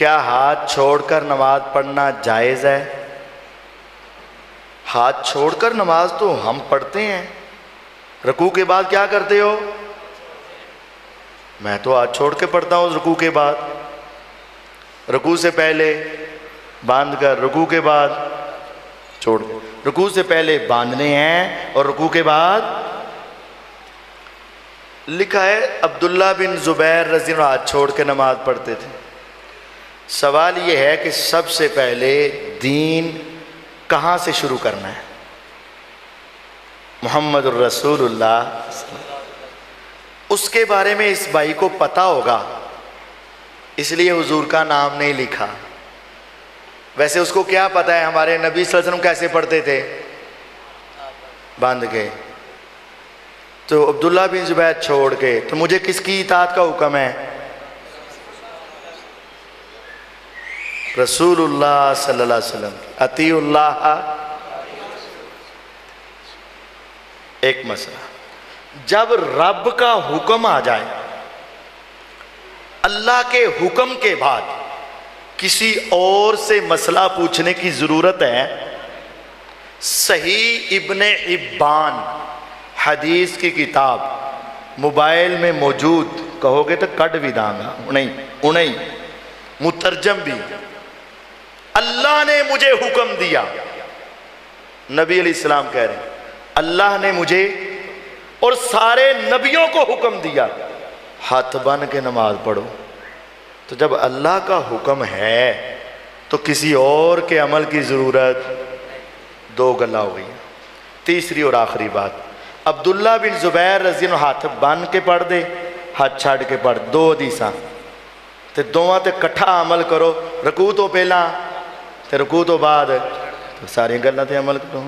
کیا ہاتھ چھوڑ کر نماز پڑھنا جائز ہے؟ ہاتھ چھوڑ کر نماز تو ہم پڑھتے ہیں، رکوع کے بعد کیا کرتے ہو؟ میں تو ہاتھ چھوڑ کے پڑھتا ہوں رکوع کے بعد، رکوع سے پہلے باندھ کر، رکوع کے بعد چھوڑ کر، رکوع سے پہلے باندھنے ہیں اور رکوع کے بعد۔ لکھا ہے عبداللہ بن زبیر رضی اللہ عنہ ہاتھ چھوڑ کے نماز پڑھتے تھے۔ سوال یہ ہے کہ سب سے پہلے دین کہاں سے شروع کرنا ہے؟ محمد الرسول اللہ، اس کے بارے میں اس بھائی کو پتہ ہوگا، اس لیے حضور کا نام نہیں لکھا۔ ویسے اس کو کیا پتہ ہے ہمارے نبی صلی اللہ علیہ وسلم کیسے پڑھتے تھے؟ باندھ کے۔ تو عبداللہ بن زبیر چھوڑ کے، تو مجھے کس کی اطاعت کا حکم ہے؟ رسول اللہ صلی اللہ علیہ وسلم، اطیعوا اللہ۔ ایک مسئلہ، جب رب کا حکم آ جائے، اللہ کے حکم کے بعد کسی اور سے مسئلہ پوچھنے کی ضرورت ہے؟ صحیح ابن حبان حدیث کی کتاب موبائل میں موجود، کہو گے تو کٹ بھی داں گا، انہیں مترجم بھی۔ اللہ نے مجھے حکم دیا، نبی علیہ السلام کہہ رہے ہیں اللہ نے مجھے اور سارے نبیوں کو حکم دیا ہاتھ بن کے نماز پڑھو۔ تو جب اللہ کا حکم ہے تو کسی اور کے عمل کی ضرورت، دو گلا ہو گئی۔ تیسری اور آخری بات، عبداللہ بن زبیر رضی اللہ عنہ ہاتھ بن کے پڑھ دے، ہاتھ چھڑ کے پڑھ، دو حدیثاں تے دوواں تے کٹھا عمل کرو، رکوع تو پہلا تے رکوع تو بعد، تو ساری گلاں تے عمل کرو۔